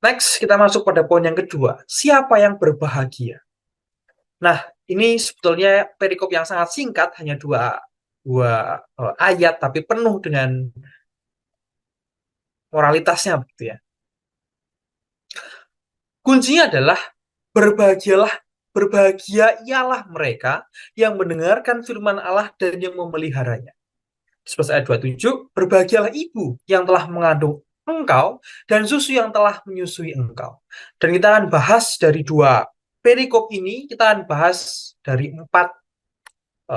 Next, kita masuk pada poin yang kedua. Siapa yang berbahagia? Nah, ini sebetulnya perikop yang sangat singkat, hanya dua ayat, tapi penuh dengan moralitasnya, begitu ya. Kuncinya adalah berbahagialah, berbahagia ialah mereka yang mendengarkan firman Allah dan yang memeliharanya. 11 ayat 27, berbahagialah ibu yang telah mengandung engkau dan susu yang telah menyusui engkau. Dan kita akan bahas dari dua perikop ini, kita akan bahas dari empat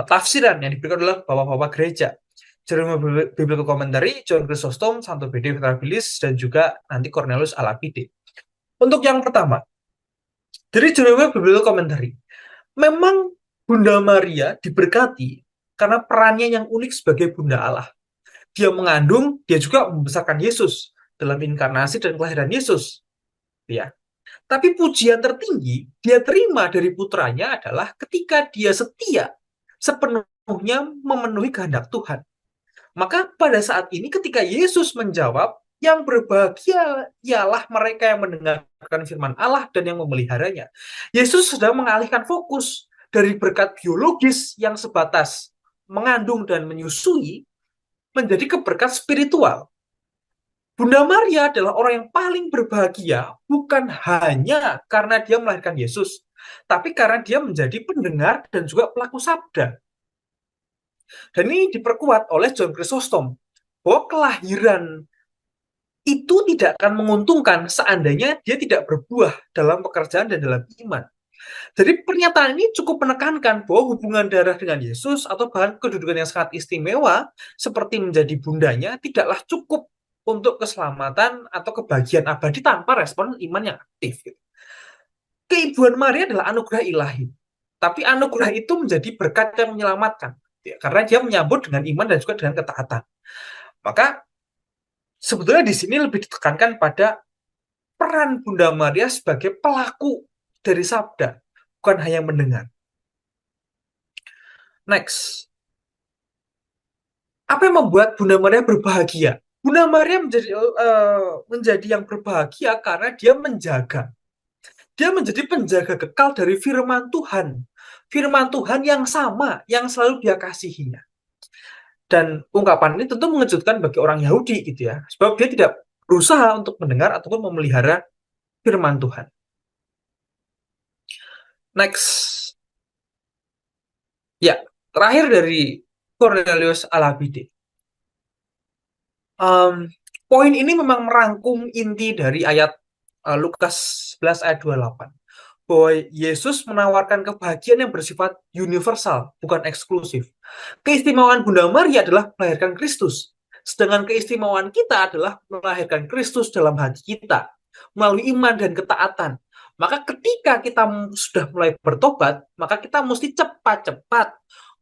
tafsiran yang diberikan oleh bapak-bapak gereja. Jerome Biblical Commentary, John Chrysostom, Santo Bede Venerabilis, dan juga nanti Cornelius Alabide. Untuk yang pertama, dari Jerome Biblical Commentary, memang Bunda Maria diberkati karena perannya yang unik sebagai Bunda Allah. Dia mengandung, dia juga membesarkan Yesus dalam inkarnasi dan kelahiran Yesus. Ya. Tapi pujian tertinggi dia terima dari putranya adalah ketika dia setia sepenuhnya memenuhi kehendak Tuhan. Maka pada saat ini ketika Yesus menjawab, yang berbahagia ialah mereka yang mendengarkan firman Allah dan yang memeliharanya. Yesus sedang mengalihkan fokus dari berkat biologis yang sebatas mengandung dan menyusui menjadi ke berkat spiritual. Bunda Maria adalah orang yang paling berbahagia bukan hanya karena dia melahirkan Yesus, tapi karena dia menjadi pendengar dan juga pelaku sabda. Dan ini diperkuat oleh John Chrysostom, bahwa kelahiran itu tidak akan menguntungkan seandainya dia tidak berbuah dalam pekerjaan dan dalam iman. Jadi pernyataan ini cukup menekankan bahwa hubungan darah dengan Yesus atau bahkan kedudukan yang sangat istimewa seperti menjadi bundanya tidaklah cukup untuk keselamatan atau kebahagiaan abadi tanpa respon iman yang aktif. Keibuan Maria adalah anugerah ilahi, tapi anugerah itu menjadi berkat yang menyelamatkan, karena dia menyambut dengan iman dan juga dengan ketaatan. Maka sebetulnya di sini lebih ditekankan pada peran Bunda Maria sebagai pelaku dari sabda, bukan hanya mendengar. Next, apa yang membuat Bunda Maria berbahagia? Bunda Maria menjadi yang berbahagia karena dia menjaga. Dia menjadi penjaga kekal dari firman Tuhan. Firman Tuhan yang sama, yang selalu dia kasihinya. Dan ungkapan ini tentu mengejutkan bagi orang Yahudi gitu ya. Sebab dia tidak berusaha untuk mendengar ataupun memelihara firman Tuhan. Next. Ya, terakhir dari Cornelius Alabide. Poin ini memang merangkum inti dari ayat Lukas 11 ayat 28. Bahwa Yesus menawarkan kebahagiaan yang bersifat universal, bukan eksklusif. Keistimewaan Bunda Maria adalah melahirkan Kristus. Sedangkan keistimewaan kita adalah melahirkan Kristus dalam hati kita, melalui iman dan ketaatan. Maka ketika kita sudah mulai bertobat, maka kita mesti cepat-cepat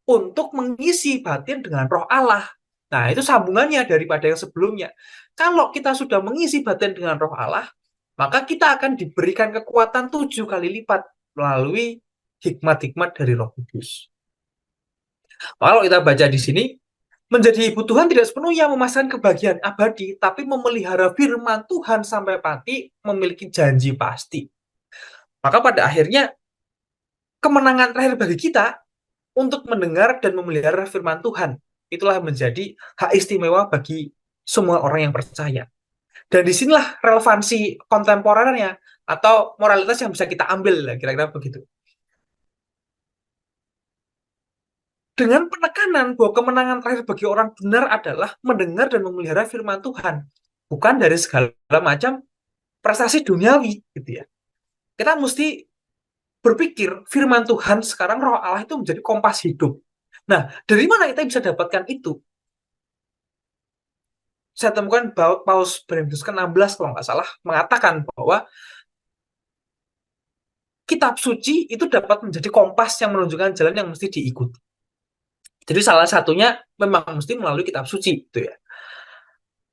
untuk mengisi batin dengan roh Allah. Nah, itu sambungannya daripada yang sebelumnya. Kalau kita sudah mengisi batin dengan roh Allah, maka kita akan diberikan kekuatan 7 kali lipat melalui hikmat-hikmat dari Roh Kudus. Kalau kita baca di sini, menjadi ibu Tuhan tidak sepenuhnya memasang kebahagiaan abadi, tapi memelihara firman Tuhan sampai mati, memiliki janji pasti. Maka pada akhirnya, kemenangan terakhir bagi kita untuk mendengar dan memelihara firman Tuhan. Itulah menjadi hak istimewa bagi semua orang yang percaya. Dan disinilah relevansi kontemporernya atau moralitas yang bisa kita ambil, kira-kira begitu. Dengan penekanan bahwa kemenangan terakhir bagi orang benar adalah mendengar dan memelihara firman Tuhan, bukan dari segala macam prestasi duniawi, gitu ya. Kita mesti berpikir firman Tuhan sekarang Roh Allah itu menjadi kompas hidup. Nah, dari mana kita bisa dapatkan itu? Saya temukan Paus Benedictus ke-16 kalau nggak salah mengatakan bahwa kitab suci itu dapat menjadi kompas yang menunjukkan jalan yang mesti diikuti. Jadi salah satunya memang mesti melalui kitab suci, gitu ya.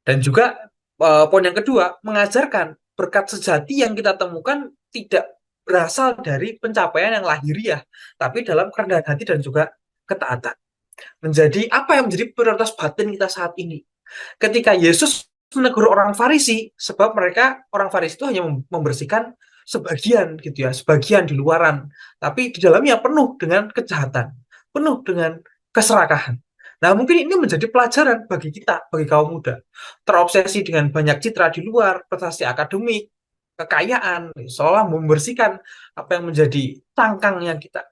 Dan juga poin yang kedua, mengajarkan berkat sejati yang kita temukan tidak berasal dari pencapaian yang lahiriah, tapi dalam kerendahan hati dan juga ketaatan. Menjadi apa yang menjadi prioritas batin kita saat ini. Ketika Yesus menegur orang Farisi, sebab orang Farisi itu hanya membersihkan sebagian gitu ya, sebagian di luaran, tapi di dalamnya penuh dengan kejahatan, penuh dengan keserakahan. Nah, mungkin ini menjadi pelajaran bagi kita, bagi kaum muda. Terobsesi dengan banyak citra di luar, prestasi akademik, kekayaan, seolah membersihkan apa yang menjadi tangkangnya kita.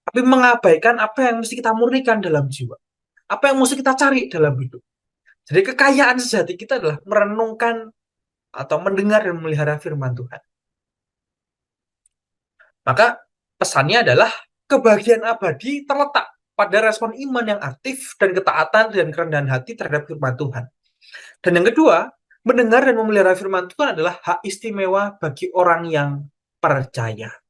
Tapi mengabaikan apa yang mesti kita murnikan dalam jiwa. Apa yang mesti kita cari dalam hidup. Jadi kekayaan sejati kita adalah merenungkan atau mendengar dan memelihara firman Tuhan. Maka pesannya adalah kebahagiaan abadi terletak pada respon iman yang aktif dan ketaatan dan kerendahan hati terhadap firman Tuhan. Dan yang kedua, mendengar dan memelihara firman Tuhan adalah hak istimewa bagi orang yang percaya.